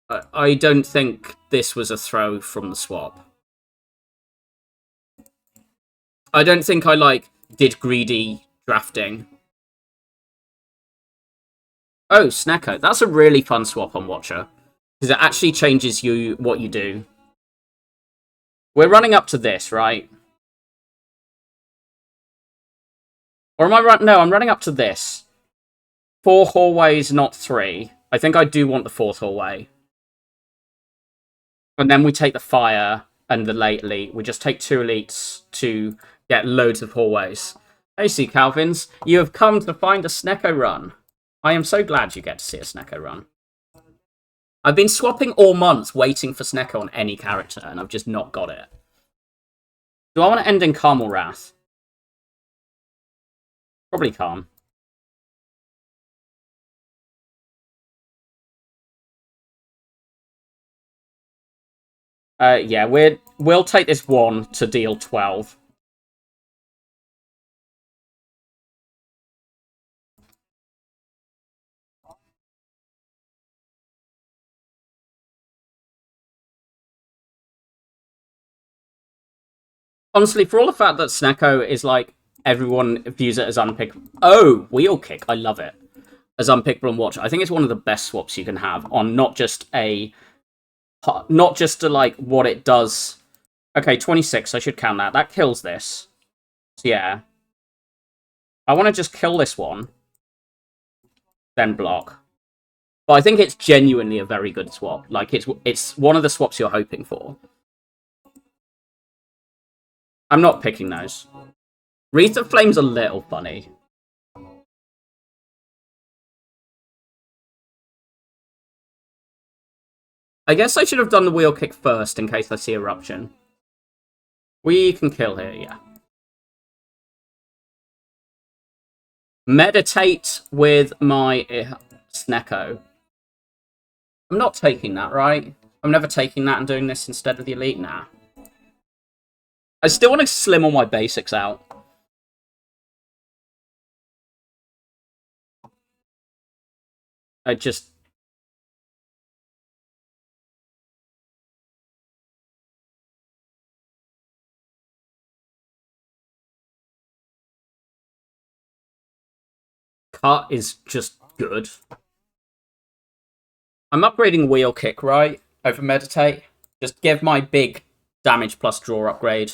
I don't think this was a throw from the swap. I don't think I, like, did greedy drafting. Oh, Snecko. That's a really fun swap on Watcher. Because it actually changes what you do. We're running up to this, right? Or am I right? No, I'm running up to this. 4 hallways, not 3. I think I do want the 4th hallway. And then we take the fire and the late elite. We just take 2 elites to get loads of hallways. Hey, Sea Calvins, you have come to find a Snecko run. I am so glad you get to see a Snecko run. I've been swapping all month waiting for Snecko on any character, and I've just not got it. Do I want to end in Calm or Wrath? Probably Calm. Yeah, we'll take this 1 to deal 12. Honestly, for all the fact that Snecko is like, everyone views it as unpickable. Oh, wheel kick. I love it. As unpickable and watch. I think it's one of the best swaps you can have on not just like what it does. Okay, 26. I should count that. That kills this. So yeah. I want to just kill this one. Then block. But I think it's genuinely a very good swap. Like, it's one of the swaps you're hoping for. I'm not picking those. Wreath of Flame's a little funny. I guess I should have done the wheel kick first in case I see Eruption. We can kill here, yeah. Meditate with my Snecko. I'm not taking that, right? I'm never taking that and doing this instead of the Elite now. I still want to slim all my basics out. I just... Cut is just good. I'm upgrading Wheel Kick, right? Over Meditate. Just give my big damage plus draw upgrade.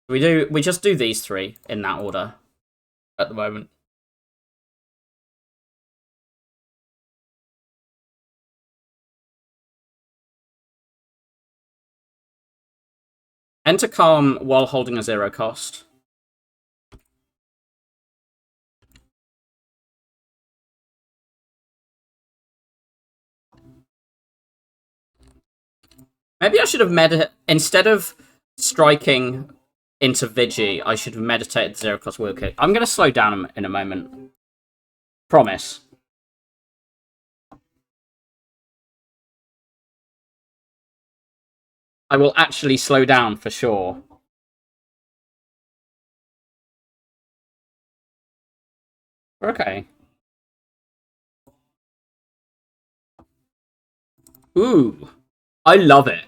We just do these 3 in that order at the moment. Enter Calm while holding a 0 cost. Maybe I should have instead of striking into Vigi, I should have meditated 0 cost Wheel Kick. I'm going to slow down in a moment. Promise. I will actually slow down for sure. Okay. Ooh. I love it.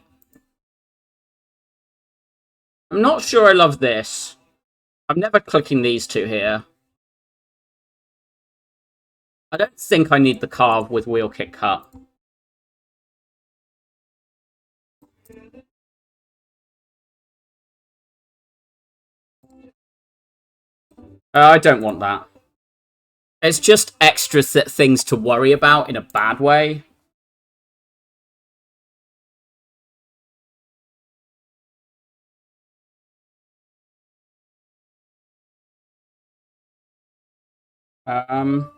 I'm not sure I love this. I'm never clicking these 2 here. I don't think I need the carve with Wheel Kick cut. I don't want that. It's just extra things to worry about in a bad way. Um...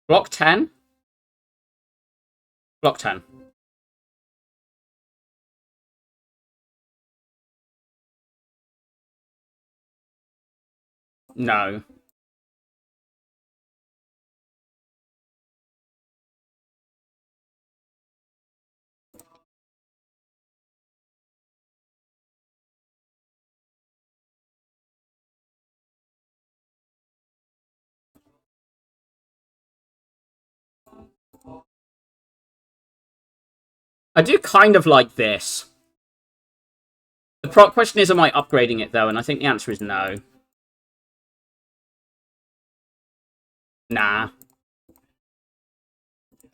Block 10? Block 10. No. I do kind of like this. The question is, am I upgrading it, though? And I think the answer is no. Nah.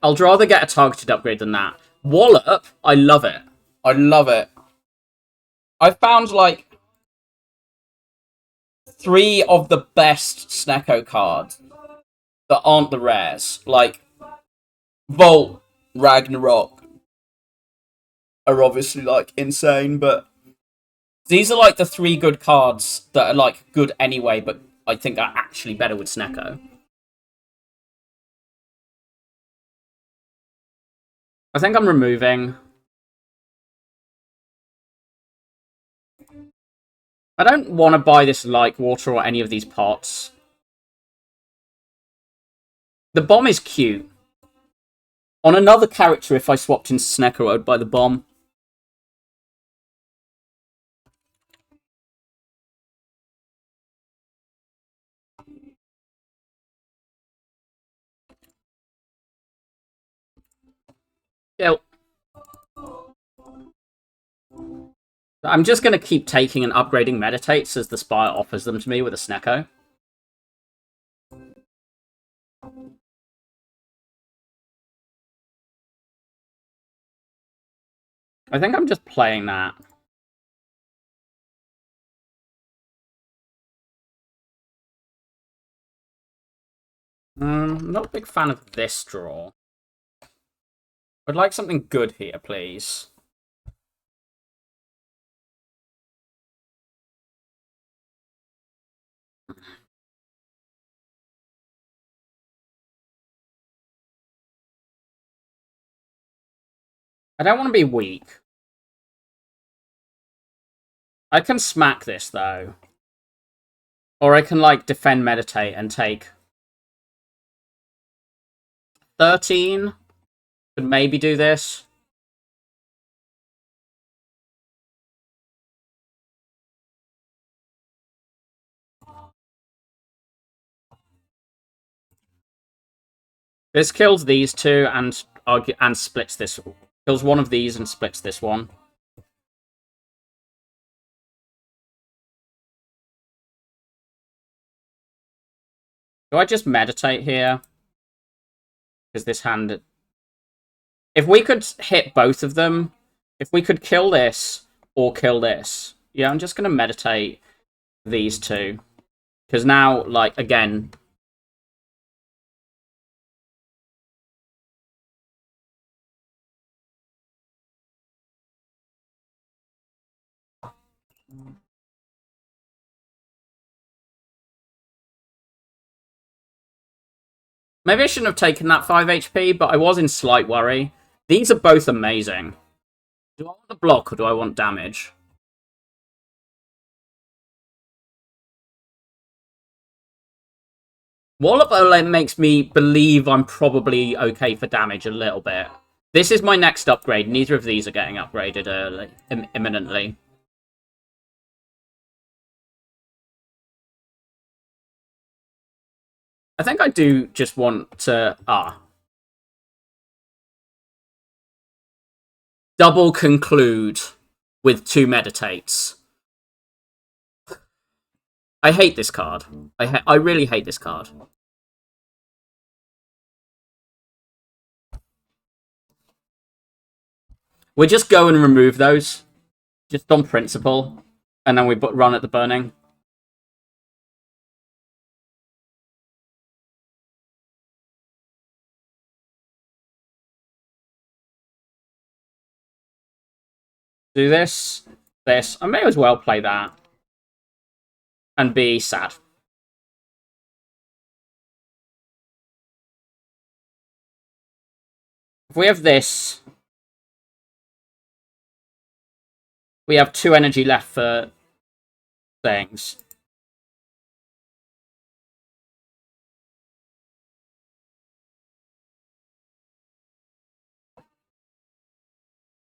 I'd rather get a targeted upgrade than that. Wallop, I love it. I love it. I found, like, 3 of the best snecko cards that aren't the rares. Like, Volt, Ragnarok are obviously, like, insane, but these are, like, the 3 good cards that are, like, good anyway, but I think are actually better with snecko. I think I'm removing. I don't want to buy this like water or any of these pots. The bomb is cute. On another character, if I swapped in Snecko, I would buy the bomb. Yeah. I'm just going to keep taking and upgrading Meditates as the Spire offers them to me with a Snecko. I think I'm just playing that. Not a big fan of this draw. I'd like something good here, please. I don't want to be weak. I can smack this, though. Or I can, like, defend Meditate and take 13. Could maybe do this. This kills these two and splits this. Kills one of these and splits this one. Do I just meditate here? Because this hand... If we could hit both of them, if we could kill this or kill this, yeah, I'm just going to meditate these two. Because now, like, again... Maybe I shouldn't have taken that 5 HP, but I was in slight worry. These are both amazing. Do I want the block or do I want damage? Wallop makes me believe I'm probably okay for damage a little bit. This is my next upgrade. Neither of these are getting upgraded early, imminently. I think I do just want to... Double conclude with 2 meditates. I hate this card. I really hate this card. We just go and remove those. Just on principle. And then we run at the burning. Do this. This. I may as well play that. And be sad. If we have this... We have 2 energy left for things.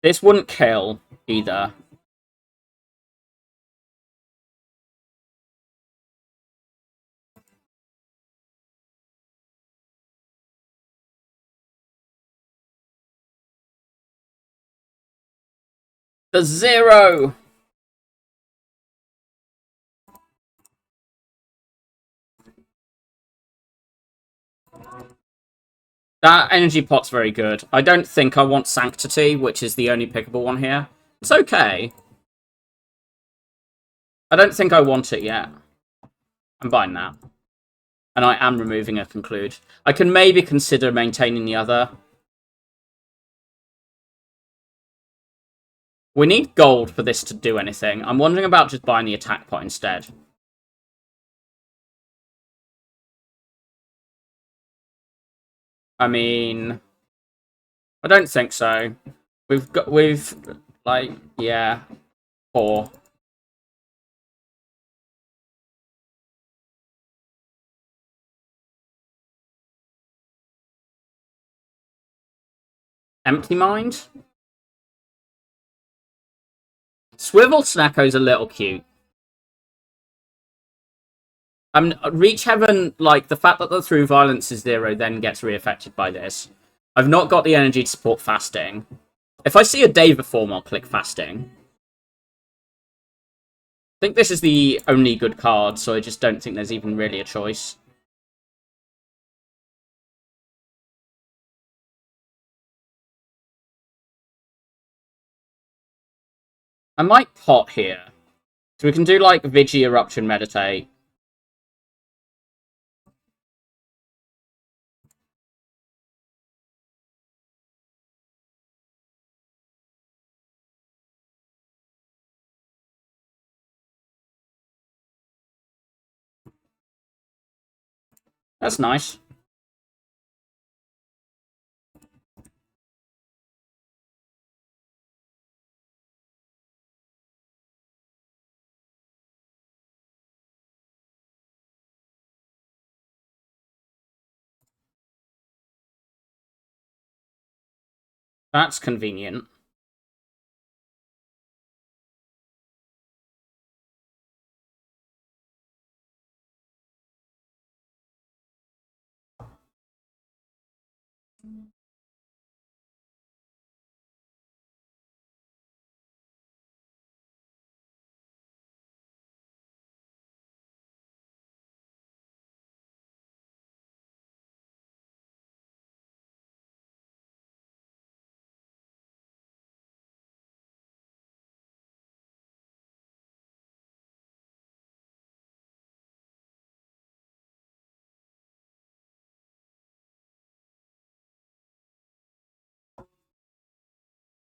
This wouldn't kill either. The 0! That energy pot's very good. I don't think I want Sanctity, which is the only pickable one here. It's okay. I don't think I want it yet. I'm buying that. And I am removing a Conclude. I can maybe consider maintaining the other. We need gold for this to do anything. I'm wondering about just buying the attack pot instead. I mean, I don't think so. We've like, yeah, 4. Empty Mind? Swivel Snecko's a little cute. Reach Heaven, like, the fact that the through violence is 0 then gets re-affected by this. I've not got the energy to support fasting. If I see a Deva form, I'll click fasting. I think this is the only good card, so I just don't think there's even really a choice. I might pot here. So we can do, like, Vigi, Eruption, Meditate. That's nice. That's convenient.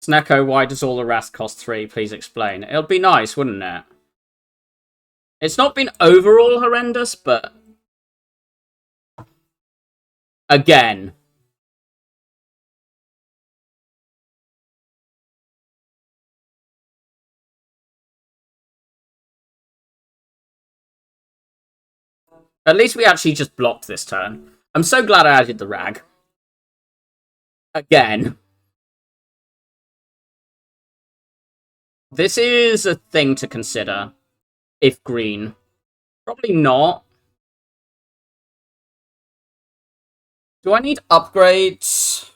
Snecko, why does all the rest cost 3? Please explain. It'll be nice, wouldn't it? It's not been overall horrendous, but... Again. At least we actually just blocked this turn. I'm so glad I added the rag. Again. This is a thing to consider. If green. Probably not. Do I need upgrades?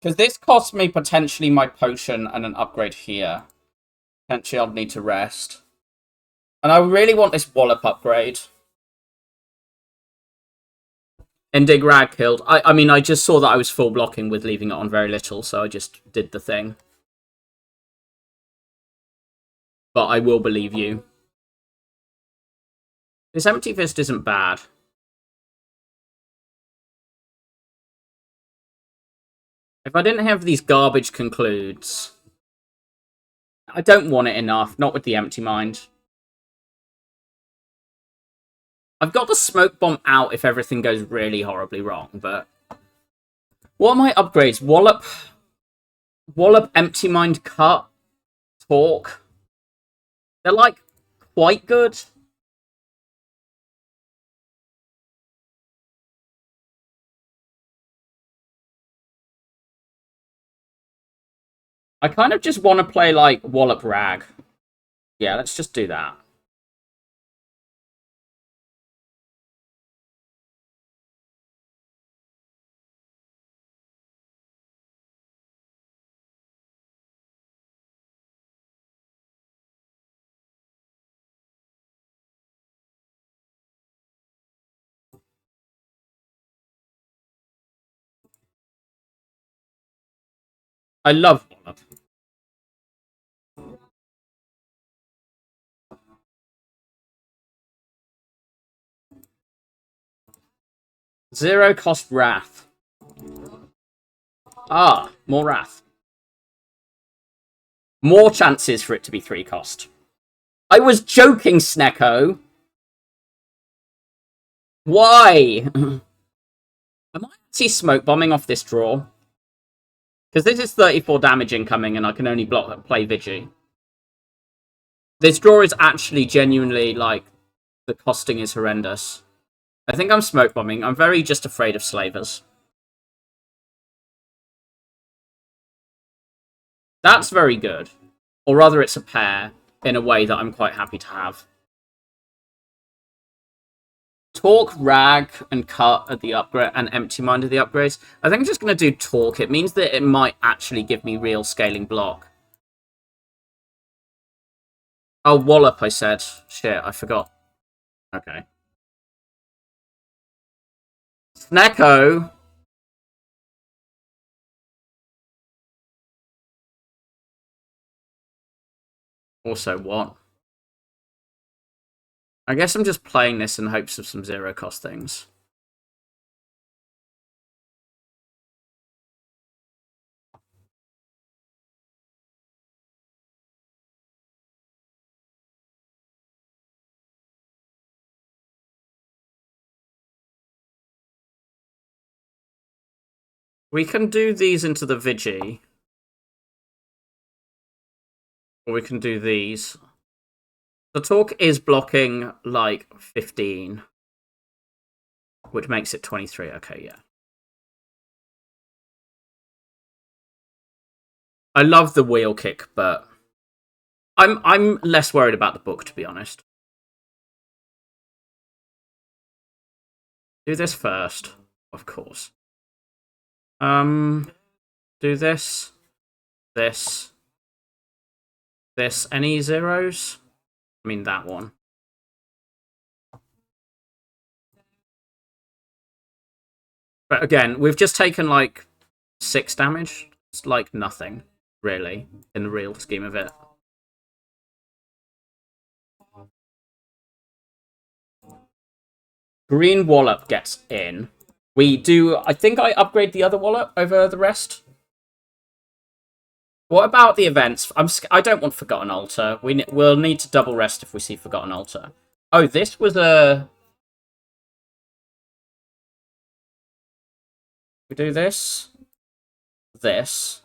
Because this costs me potentially my potion and an upgrade here. Potentially I'll need to rest. And I really want this wallop upgrade. Endig Rag killed. I mean, I just saw that I was full blocking with leaving it on very little, so I just did the thing. But I will believe you. This Empty Fist isn't bad. If I didn't have these garbage concludes... I don't want it enough, not with the Empty Mind. I've got the Smoke Bomb out if everything goes really horribly wrong, but... What are my upgrades? Wallop, Empty Mind, Cut, Talk. They're, like, quite good. I kind of just want to play, like, Wallop Rag. Yeah, let's just do that. I love Wallop. Zero cost Wrath. Ah, more Wrath. More chances for it to be 3 cost. I was joking, Snecko. Why? Am I actually smoke bombing off this draw? Because this is 34 damage incoming and I can only play Vigi. This draw is actually genuinely, like, the costing is horrendous. I think I'm smoke bombing. I'm very just afraid of slavers. That's very good. Or rather, it's a pair in a way that I'm quite happy to have. Talk, rag, and cut at the upgrade, and empty mind at the upgrades. I think I'm just going to do talk. It means that it might actually give me real scaling block. Oh, wallop, I said. Shit, I forgot. Okay. Snecko. Also, what? I guess I'm just playing this in hopes of some zero cost things. We can do these into the Vigi. Or we can do these. The talk is blocking, like, 15. Which makes it 23. Okay, yeah. I love the wheel kick, but I'm less worried about the book, to be honest. Do this first, of course. Do this. This. This. Any zeros? I mean, that one. But again, we've just taken, like, 6 damage. It's like nothing, really, in the real scheme of it. Green wallop gets in. We do... I think I upgrade the other wallop over the rest. What about the events? I don't want Forgotten Altar. We'll need to double rest if we see Forgotten Altar. Oh, this was a... We do this. This.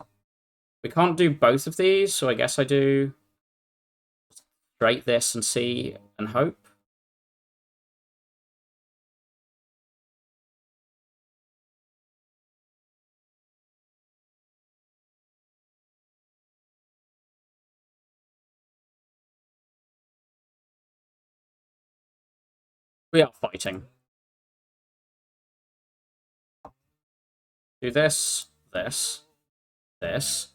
We can't do both of these, so I guess I do... straight this and see and hope. We are fighting. Do this, this, this.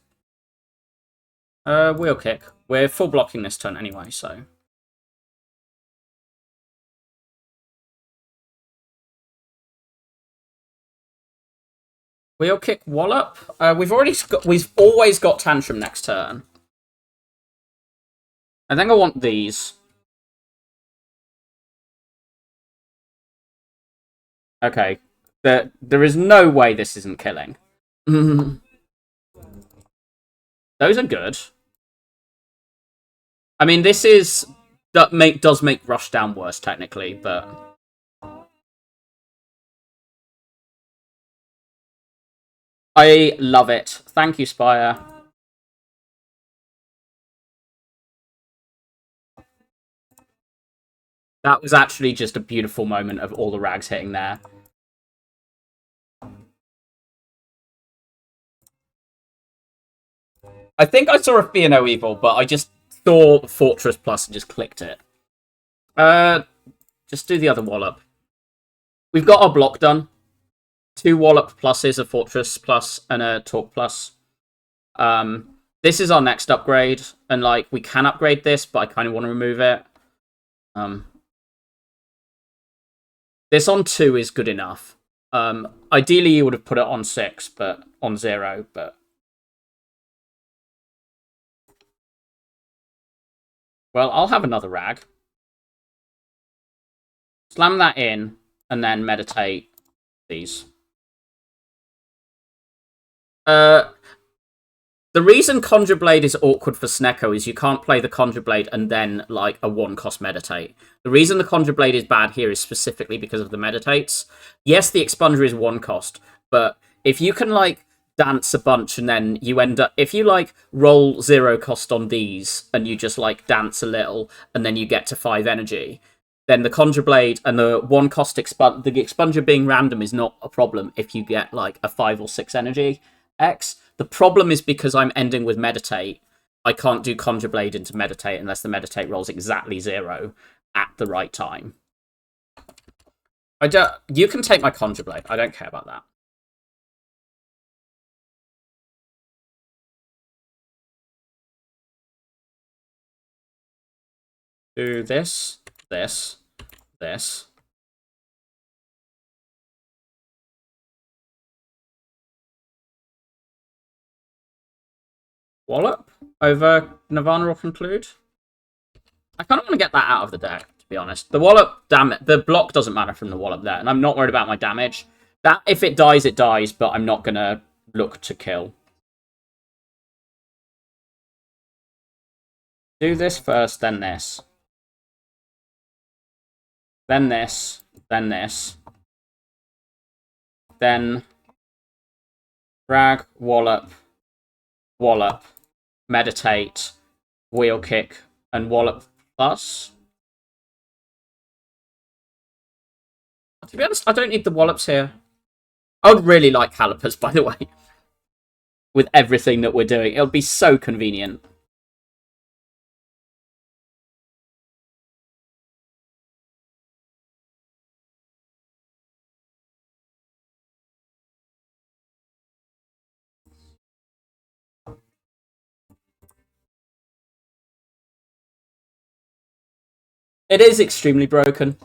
Wheel kick. We're full blocking this turn anyway, so... Wheel kick wallop. We've always got tantrum next turn. I think I want these. Okay. There is no way this isn't killing. Those are good. I mean, this is... does make Rushdown worse, technically, but... I love it. Thank you, Spire. That was actually just a beautiful moment of all the rags hitting there. I think I saw a Fear No Evil, but I just saw Fortress Plus and just clicked it. Just do the other wallop. We've got our block done. 2 wallop pluses, a Fortress Plus, and a Talk Plus. This is our next upgrade, and like we can upgrade this, but I kind of want to remove it. This on 2 is good enough. Ideally, you would have put it on 6, but on 0, but Well, I'll have another rag. Slam that in, and then meditate these. The reason Conjure Blade is awkward for Snecko is you can't play the Conjure Blade and then, like, a 1-cost Meditate. The reason the Conjure Blade is bad here is specifically because of the Meditates. Yes, the Expunger is 1-cost, but if you can, like, dance a bunch and then you end up... If you, like, roll 0-cost on these and you just, like, dance a little and then you get to 5 energy, then the Conjure Blade and the 1-cost the Expunger being random is not a problem if you get, like, a 5 or 6 energy X. The problem is because I'm ending with Meditate, I can't do Conjure Blade into Meditate unless the Meditate rolls exactly 0 at the right time. You can take my Conjure Blade. I don't care about that. Do this, this, this. Wallop over Nirvana or Conclude. I kind of want to get that out of the deck, to be honest. The Wallop, damn it, the block doesn't matter from the Wallop there, and I'm not worried about my damage. That, if it dies, it dies, but I'm not going to look to kill. Do this first, then this. Then this, then this. Then Rag, Wallop, Wallop, Meditate, Wheel Kick, and Wallop Plus. To be honest, I don't need the Wallops here. I would really like Calipers, by the way. With everything that we're doing. It'll be so convenient. It is extremely broken.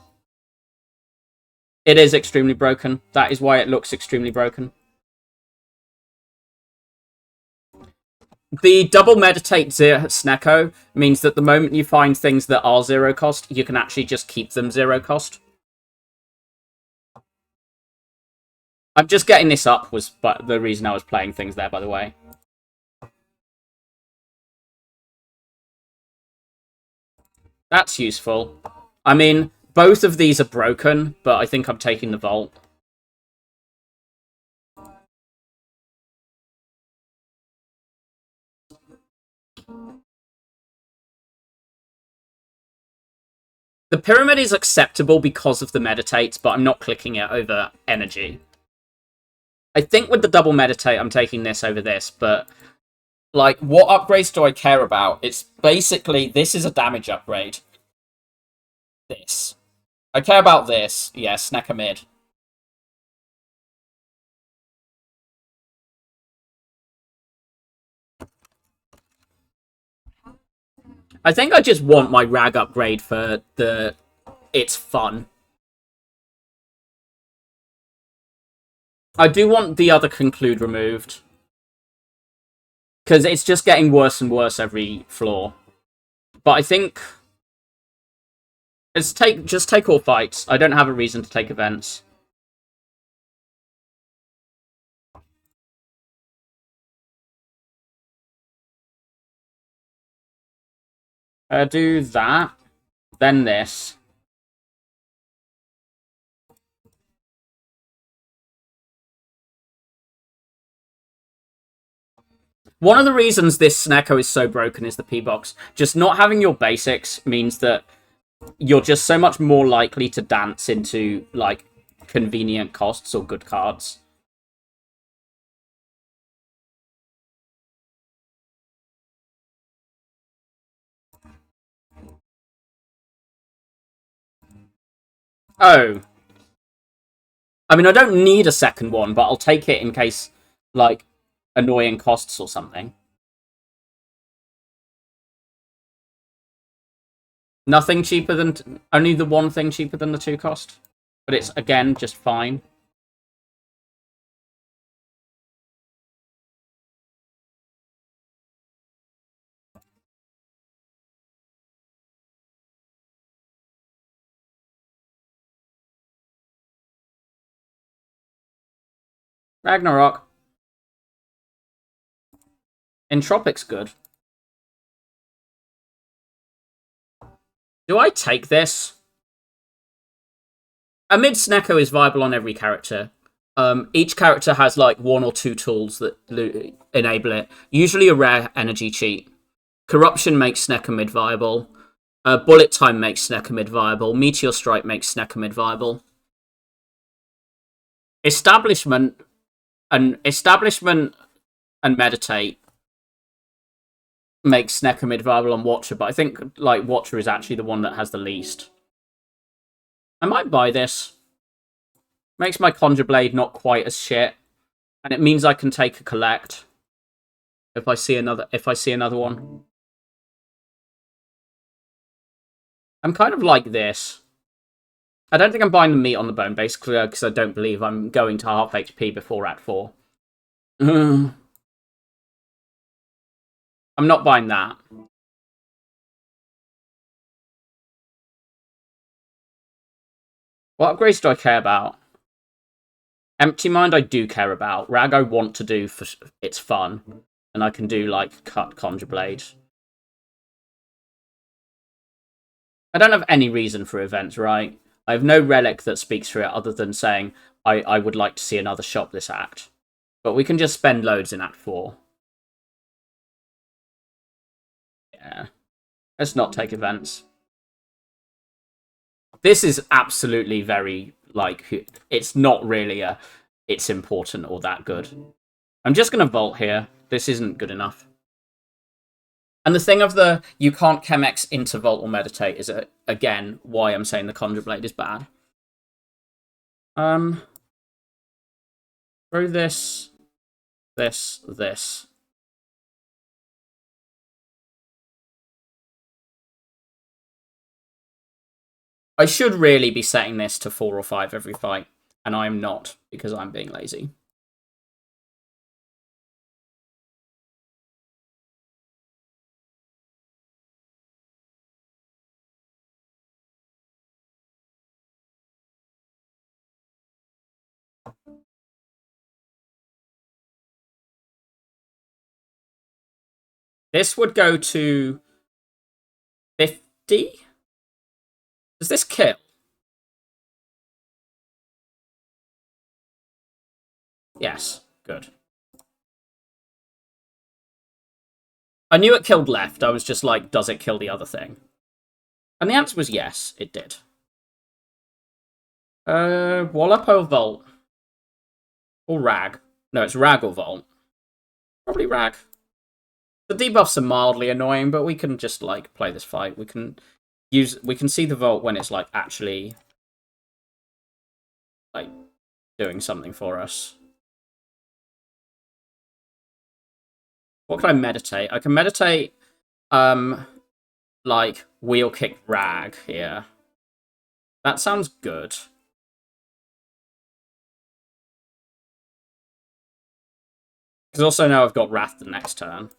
It is extremely broken. That is why it looks extremely broken. The double meditate Snecko means that the moment you find things that are 0-cost, you can actually just keep them 0-cost. I'm just getting this up was the reason I was playing things there, by the way. That's useful. I mean, both of these are broken, but I think I'm taking the Vault. The Pyramid is acceptable because of the Meditates, but I'm not clicking it over Energy. I think with the double Meditate, I'm taking this over this, but... Like, what upgrades do I care about? It's basically, this is a damage upgrade. This. I care about this. Yeah, Snecko mid. I think I just want my Rag upgrade for the... It's fun. I do want the other Conclude removed. Because it's just getting worse and worse every floor. But I think... just take all fights. I don't have a reason to take events. Do that. Then this. One of the reasons this Snecko is so broken is the P-Box. Just not having your basics means that you're just so much more likely to dance into, like, convenient costs or good cards. Oh. I mean, I don't need a second one, but I'll take it in case, like, annoying costs or something. Nothing cheaper than... Only the one thing cheaper than the 2 cost. But it's, again, just fine. Ragnarok. Entropic's good. Do I take this? A mid snecko is viable on every character. Each character has like 1 or 2 tools that enable it. Usually a rare energy cheat. Corruption makes snecko mid viable. Bullet time makes snecko mid viable. Meteor strike makes snecko mid viable. Establishment and meditate makes snecko mid viable on Watcher, but I think like Watcher is actually the one that has the least. I might buy this. Makes my Conjure Blade not quite as shit, and it means I can take a collect if I see another one. I'm kind of like this. I don't think I'm buying the meat on the bone, basically, because I don't believe I'm going to half HP before Act 4. I'm not buying that. What upgrades do I care about? Empty Mind I do care about. Rag I want to do for it's fun. And I can do, like, cut Conjure Blade. I don't have any reason for events, right? I have no relic that speaks for it other than saying I would like to see another shop this act. But we can just spend loads in Act 4. Yeah. Let's not take events. This is absolutely very, like, it's not really it's important or that good. I'm just going to vault here. This isn't good enough. And the thing of the you can't Chemex into vault or meditate is, again, why I'm saying the Conjure Blade is bad. Throw this, this. I should really be setting this to 4 or 5 every fight, and I'm not, because I'm being lazy. This would go to 50? Does this kill? Yes, good. I knew it killed left, I was just like, does it kill the other thing? And the answer was yes, it did. Wallop or Volt? Or Rag? No, it's Rag or Volt. Probably Rag. The debuffs are mildly annoying, but we can just, like, play this fight. We can see the Volt when it's, like, actually, like, doing something for us. What can I meditate? I can meditate, like, Wheel Kick Rag here. That sounds good. Because also now I've got Wrath the next turn.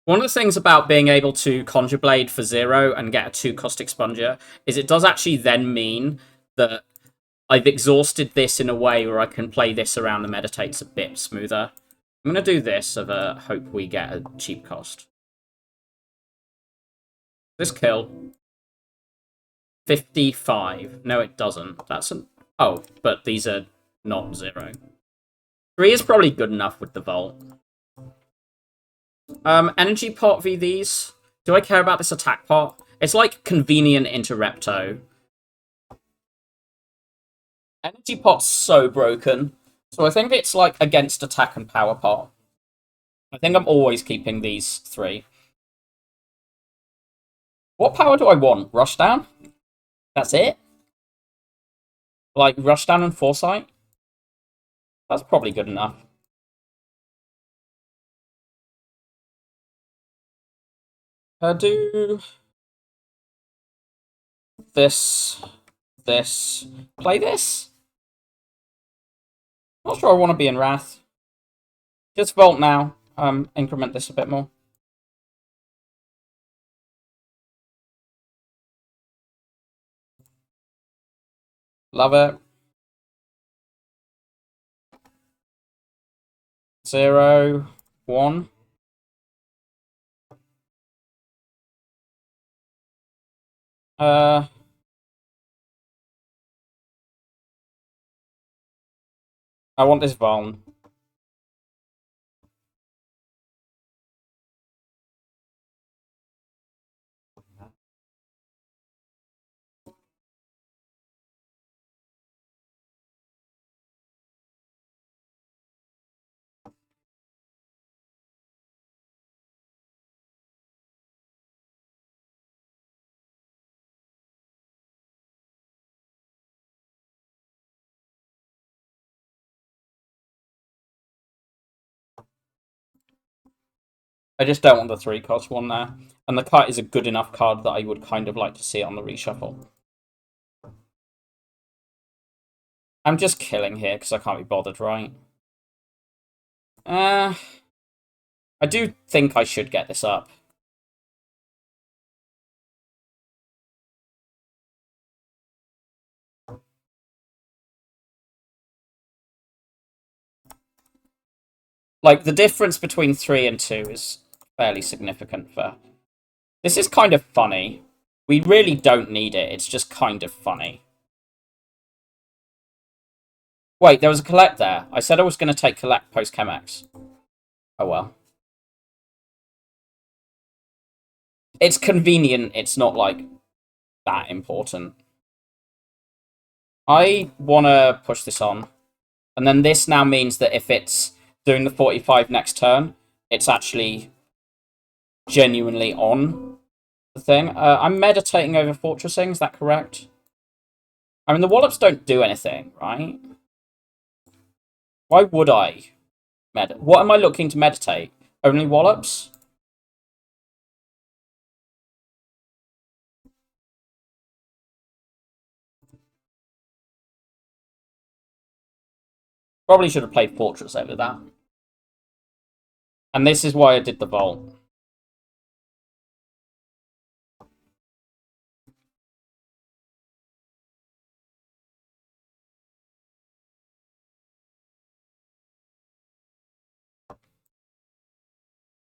One of the things about being able to Conjure Blade for 0 and get a 2 cost expunger is it does actually then mean that I've exhausted this in a way where I can play this around the meditates a bit smoother. I'm going to do this so that hope we get a cheap cost. This kill. 55. No, it doesn't. That's an... Oh, but these are not 0. 3 is probably good enough with the Volt. Energy pot v these. Do I care about this attack pot? It's like convenient interrupto. Energy pot's so broken. So I think it's like against attack and power pot. I think I'm always keeping these 3. What power do I want? Rushdown? That's it? Like Rushdown and Foresight? That's probably good enough. Do this, this. Play this? Not sure I want to be in Wrath. Just Vault now. Increment this a bit more. Love it. 0, 1. I want this Vuln. I just don't want the 3-cost one there. And the kite is a good enough card that I would kind of like to see it on the reshuffle. I'm just killing here because I can't be bothered, right? I do think I should get this up. Like, the difference between 3 and 2 is fairly significant for... This is kind of funny. We really don't need it. It's just kind of funny. Wait, there was a collect there. I said I was going to take collect post Chemex. Oh well. It's convenient. It's not, like, that important. I want to push this on. And then this now means that if it's doing the 45 next turn, it's actually genuinely on the thing. I'm meditating over fortressing, is that correct? I mean, the wallops don't do anything, right? Why would I? What am I looking to meditate? Only wallops? Probably should have played Fortress over that. And this is why I did the Vault.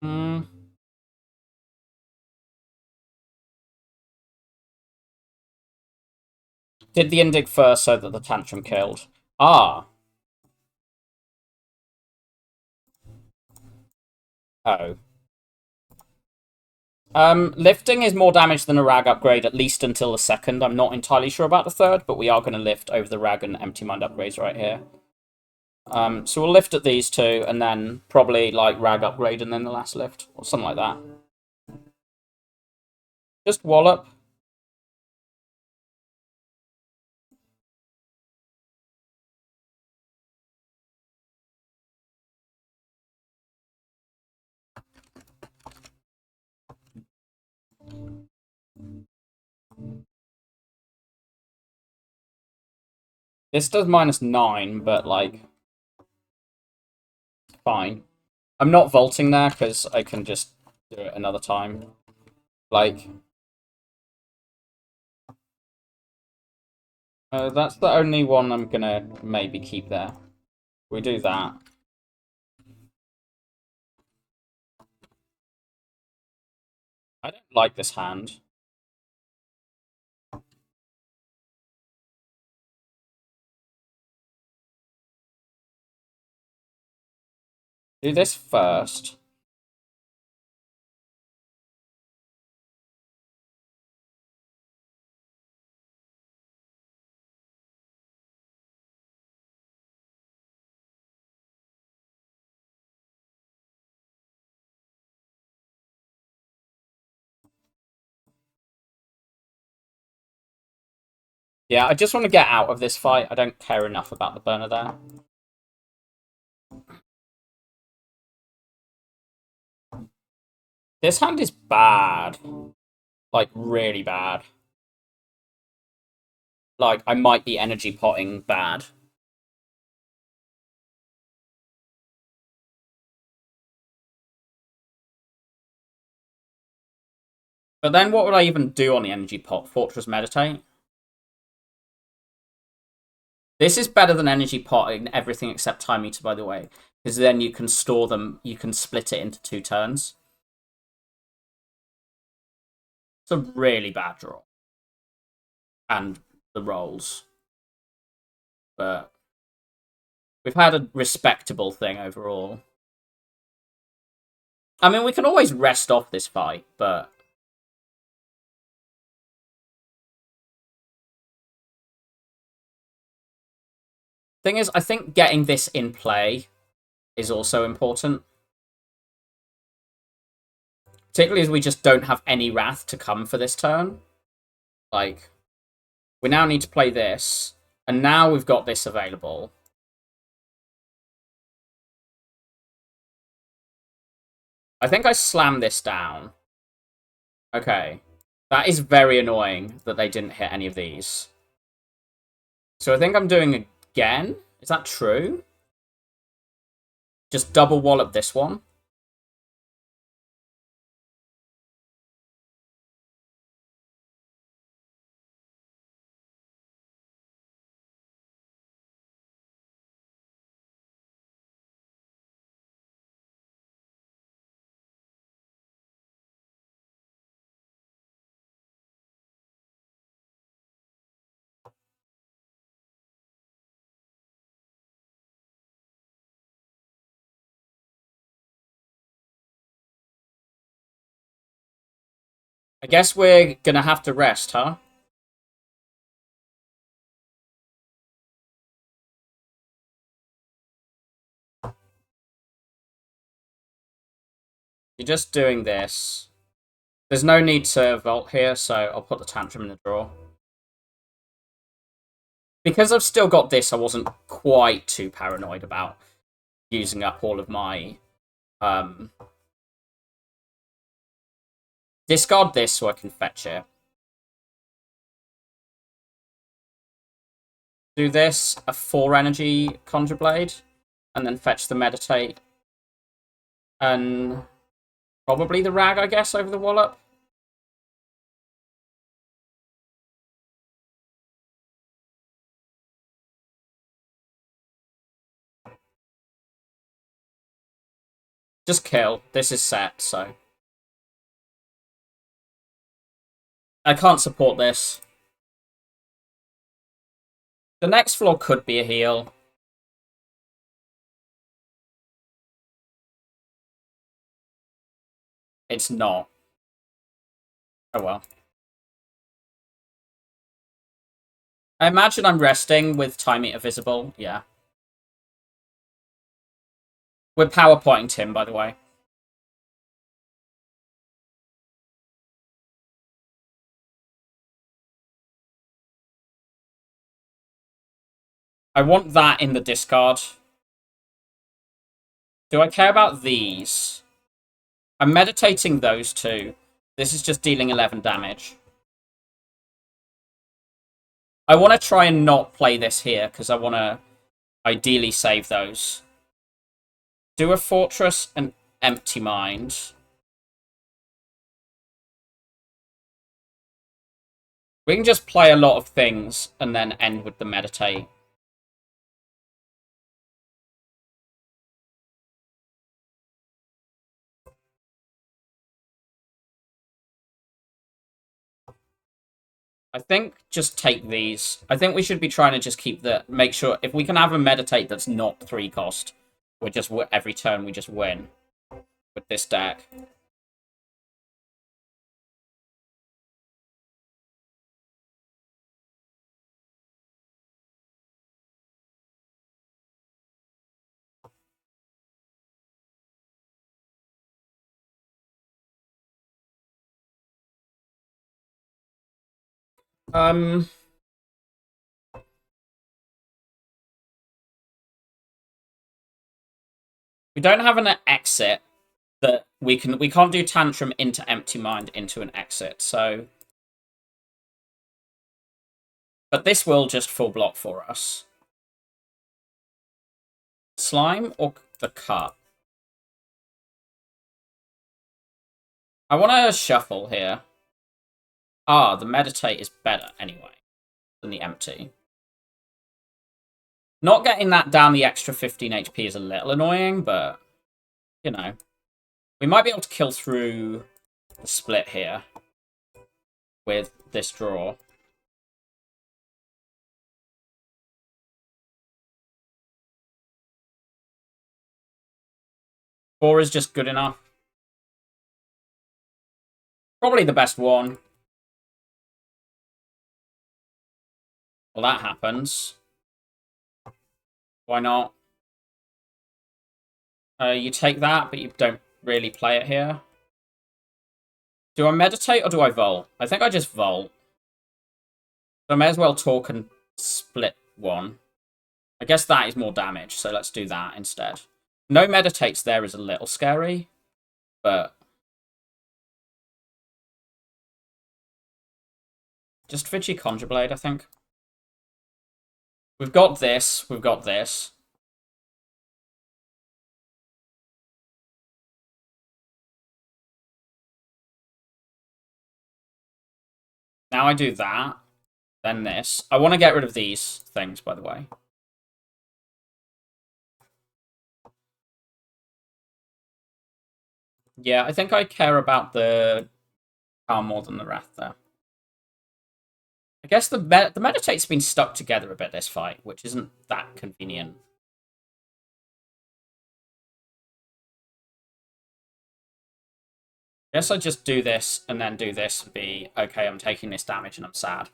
Hmm. Did the Indig first so that the Tantrum killed. Ah. Oh. Lifting is more damage than a Rag upgrade, at least until the second. I'm not entirely sure about the third, but we are going to lift over the Rag and Empty Mind upgrades right here. So we'll lift at these two, and then probably, like, Rag upgrade and then the last lift, or something like that. Just wallop. This does -9, but, like, fine. I'm not vaulting there, because I can just do it another time. Like... that's the only one I'm gonna maybe keep there. We do that. I don't like this hand. Do this first. Yeah, I just want to get out of this fight. I don't care enough about the burner there. This hand is bad. Like, really bad. like, I might be energy potting bad. But then what would I even do on the energy pot? Fortress Meditate? This is better than energy pot in everything except time meter, by the way. Because then you can store them, you can split it into 2 turns. It's a really bad draw. And the rolls. But we've had a respectable thing overall. I mean, we can always rest off this fight, but... Thing is, I think getting this in play is also important. Particularly as we just don't have any Wrath to come for this turn. Like, we now need to play this, and now we've got this available. I think I slammed this down. Okay. That is very annoying that they didn't hit any of these. So I think I'm doing again. Is that true? Just double wallop this one. I guess we're gonna have to rest, huh? You're just doing this. There's no need to vault here, so I'll put the Tantrum in the drawer. Because I've still got this, I wasn't quite too paranoid about using up all of my... Discard this so I can fetch it. Do this, a 4 energy Conjure Blade, and then fetch the Meditate. And probably the Rag, I guess, over the Wallop. Just kill. This is set, so... I can't support this. The next floor could be a heal. It's not. Oh well. I imagine I'm resting with Time Eater visible. Yeah. We're PowerPointing Tim, by the way. I want that in the discard. Do I care about these? I'm meditating those two. This is just dealing 11 damage. I want to try and not play this here, because I want to ideally save those. Do a Fortress and Empty Mind. We can just play a lot of things and then end with the Meditate. I think just take these. I think we should be trying to just keep the... Make sure... If we can have a Meditate that's not 3 cost, we're just... Every turn we just win with this deck. We don't have an exit that we can't do Tantrum into Empty Mind into an exit, so But this will just full block for us. Slime or the cut? I want to shuffle here. Ah, the meditate is better anyway than the empty. Not getting that down the extra 15 HP is a little annoying, but, you know. We might be able to kill through the split here with this draw. Four is just good enough. Probably the best one. Well, that happens. Why not? You take that, but you don't really play it here. Do I meditate or do I vault? I think I just vault. So I may as well talk and split one. I guess that is more damage, so let's do that instead. No meditates there is a little scary, but just Vigi Conjure Blade, I think. We've got this, we've got this. Now I do that, then this. I want to get rid of these things, by the way. Yeah, I think I care about the calm more than the wrath there. I guess the meditate's been stuck together a bit this fight, which isn't that convenient. I guess I just do this and then do this and be, okay, I'm taking this damage and I'm sad.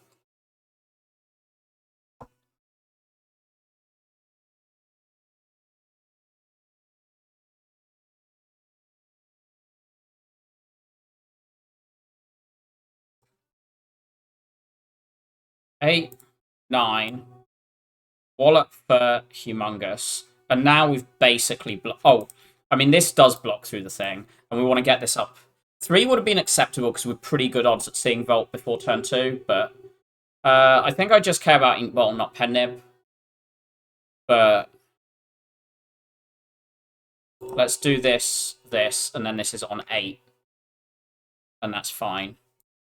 Eight, 9, Wallop for Humongous. And now we've basically oh, I mean, this does block through the thing, and we want to get this up. 3 would have been acceptable because we're pretty good odds at seeing Volt before turn 2, but I think I just care about Ink Bolt, not Pen Nib. But let's do this, and then this is on 8. And that's fine.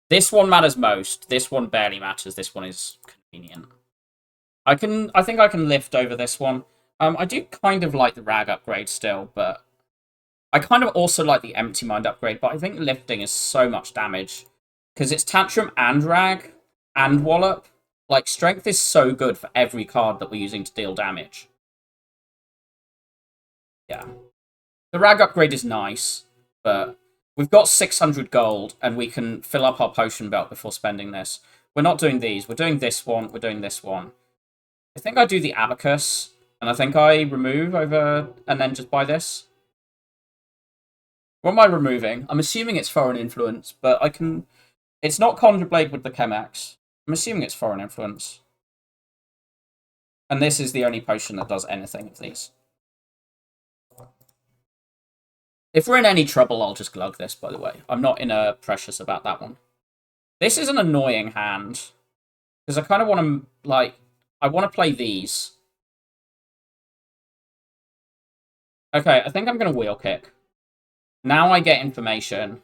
This one matters most. This one barely matters. This one is convenient. I think I can lift over this one. I do kind of like the Rag upgrade still, but I kind of also like the Empty Mind upgrade, but I think lifting is so much damage. Because it's Tantrum and Rag and Wallop. Like, Strength is so good for every card that we're using to deal damage. Yeah. The Rag upgrade is nice, but we've got 600 gold, and we can fill up our potion belt before spending this. We're not doing these. We're doing this one. We're doing this one. I think I do the Abacus, and I think I remove over, and then just buy this. What am I removing? I'm assuming it's Foreign Influence, but I can... It's not Conjure Blade with the Chemex. I'm assuming it's Foreign Influence. And this is the only potion that does anything of these. If we're in any trouble, I'll just glug this, by the way. I'm not in a precious about that one. This is an annoying hand. Because I kind of want to, like... I want to play these. Okay, I think I'm going to Wheel Kick. Now I get information.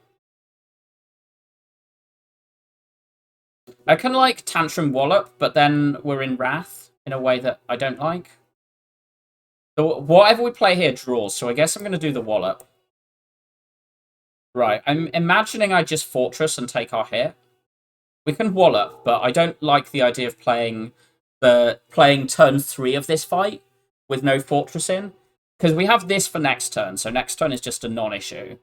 I can, like, Tantrum Wallop, but then we're in Wrath in a way that I don't like. So whatever we play here draws, so I guess I'm going to do the Wallop. Right, I'm imagining I just Fortress and take our hit. We can Wallop, but I don't like the idea of playing turn 3 of this fight with no Fortress in. Because we have this for next turn, so next turn is just a non-issue.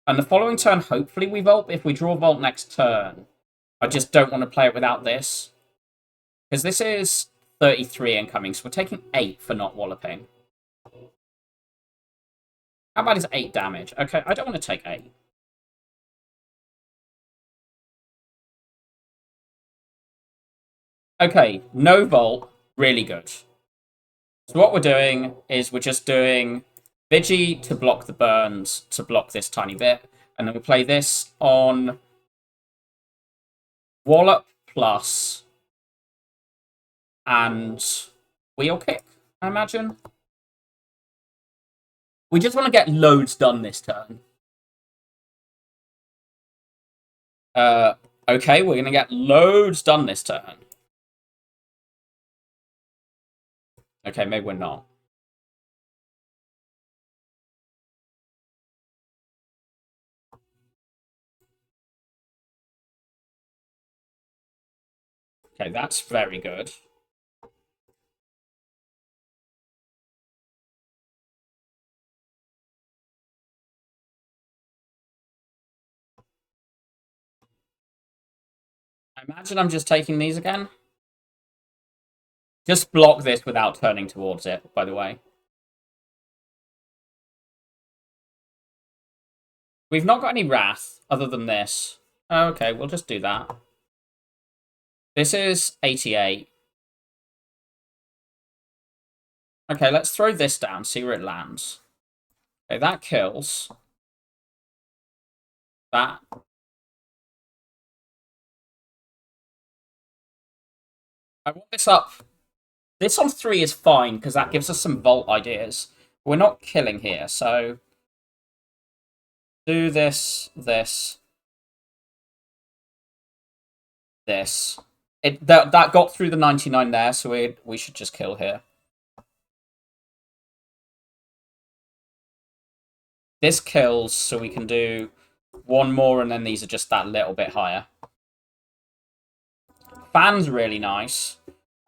And the following turn, hopefully we Volt. If we draw Volt next turn, I just don't want to play it without this. Because this is 33 incoming, so we're taking 8 for not Walloping. How bad is 8 damage? Okay, I don't want to take 8. Okay, no Volt, really good. So what we're doing is we're just doing Vigi to block the burns, to block this tiny bit, and then we play this on Wallop plus and wheel kick, I imagine. We just want to get loads done this turn. Okay, we're going to get loads done this turn. Okay, maybe we're not. Okay, that's very good. I imagine I'm just taking these again. Just block this without turning towards it, by the way. We've not got any Wrath other than this. Okay, we'll just do that. This is 88. Okay, let's throw this down, see where it lands. Okay, that kills. That. I want this up. This on 3 is fine, because that gives us some Vault ideas. We're not killing here, so... do this, this. This. That got through the 99 there, so we should just kill here. This kills, so we can do one more, and then these are just that little bit higher. Fan's really nice.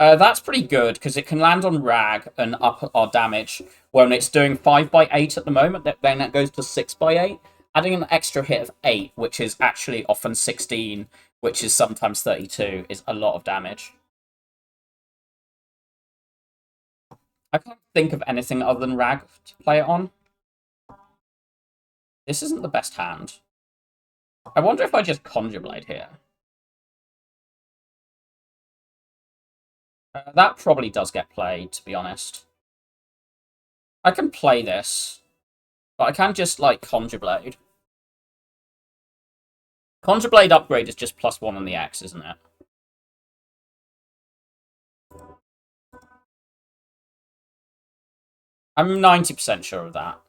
That's pretty good, because it can land on Rag and up our damage. When it's doing 5/8 at the moment, then that goes to 6/8. Adding an extra hit of 8, which is actually often 16, which is sometimes 32, is a lot of damage. I can't think of anything other than Rag to play it on. This isn't the best hand. I wonder if I just Conjure Blade here. That probably does get played, to be honest. I can play this, but I can just, like, Conjure Blade. Conjure Blade upgrade is just +1 on the X, isn't it? I'm 90% sure of that.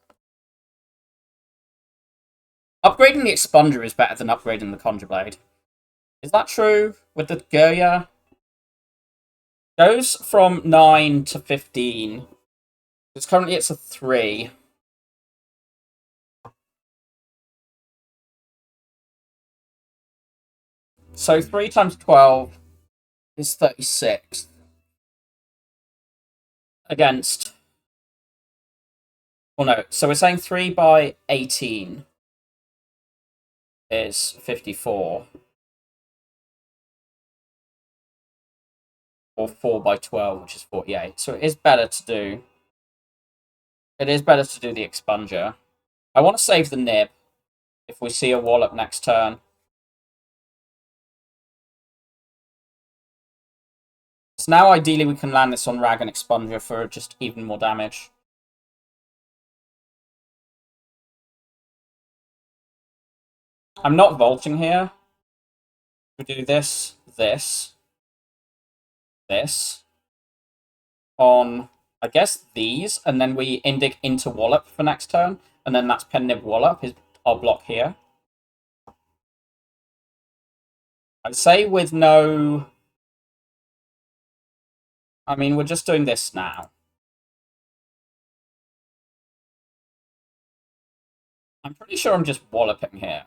Upgrading the Expunger is better than upgrading the Conjure Blade. Is that true with the Goya? Goes from 9 to 15. Because currently it's a 3. So 3 times 12 is 36. Against... well, no. So we're saying 3/18 is 54. Or 4/12, which is 48. So it is better to do... it is better to do the Expunger. I want to save the Nib if we see a Wallop next turn. So now ideally we can land this on Rag and Expunger for just even more damage. I'm not vaulting here. We do this, this, this. On, I guess, these, and then we Indic into Wallop for next turn, and then that's Pen Nib Wallop, is our block here. I'd say with no... I mean, we're just doing this now. I'm pretty sure I'm just walloping here.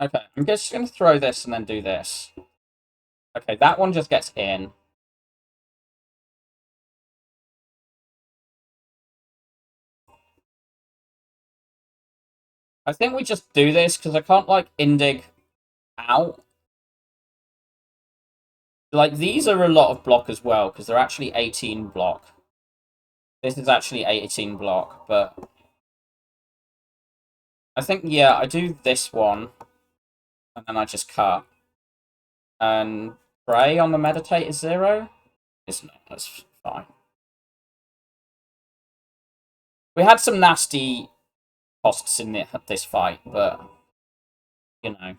Okay, I'm just going to throw this and then do this. Okay, that one just gets in. I think we just do this, because I can't, like, Indig out. Like, these are a lot of block as well, because they're actually 18 block. This is actually 18 block, but... I think, yeah, I do this one, and then I just cut. And Pray on the Meditate is 0? It's not, that's fine. We had some nasty costs in this fight, but, you know.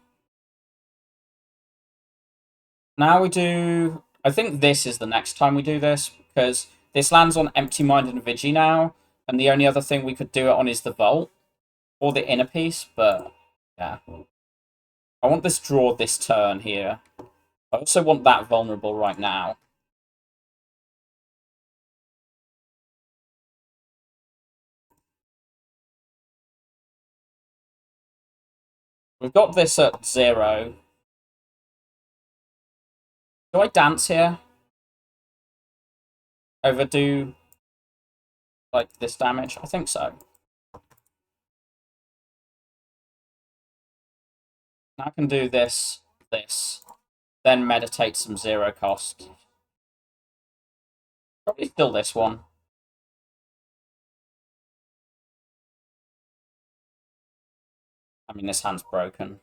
Now we do I think this is the next time we do this, because this lands on Empty Mind and Vigi now, and the only other thing we could do it on is the Vault, or the Inner Piece, but yeah. I want this draw this turn here. I also want that vulnerable right now. We've got this at 0. Do I dance here? Overdo, like, this damage? I think so. I can do this, then meditate some 0 cost. Probably still this one. I mean, this hand's broken.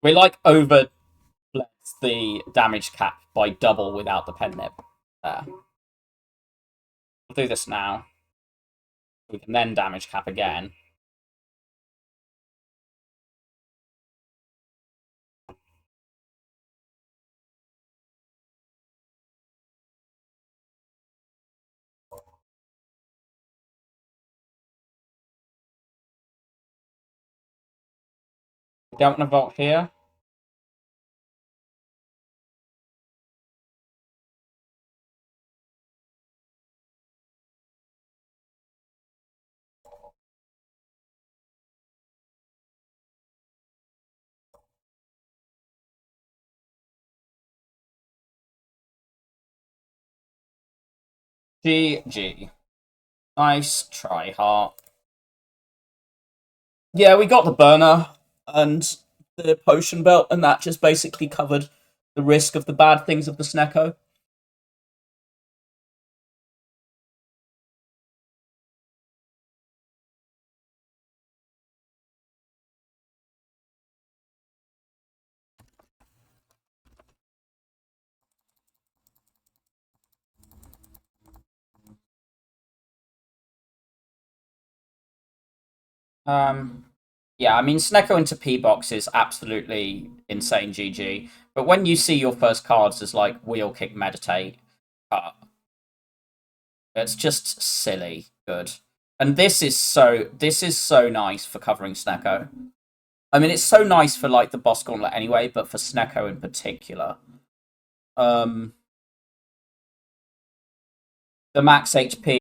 We, like, over the damage cap by double without the pen nib. There. We'll do this now. We can then damage cap again. We don't want to vault here. GG. Nice try, Heart. Yeah, we got the burner and the potion belt, and that just basically covered the risk of the bad things of the Snecko. Yeah, I mean, Snecko into P box is absolutely insane GG. But when you see your first cards as like Wheel Kick Meditate, it's just silly good. And this is so nice for covering Snecko. I mean, it's so nice for like the boss gauntlet anyway, but for Snecko in particular. The max HP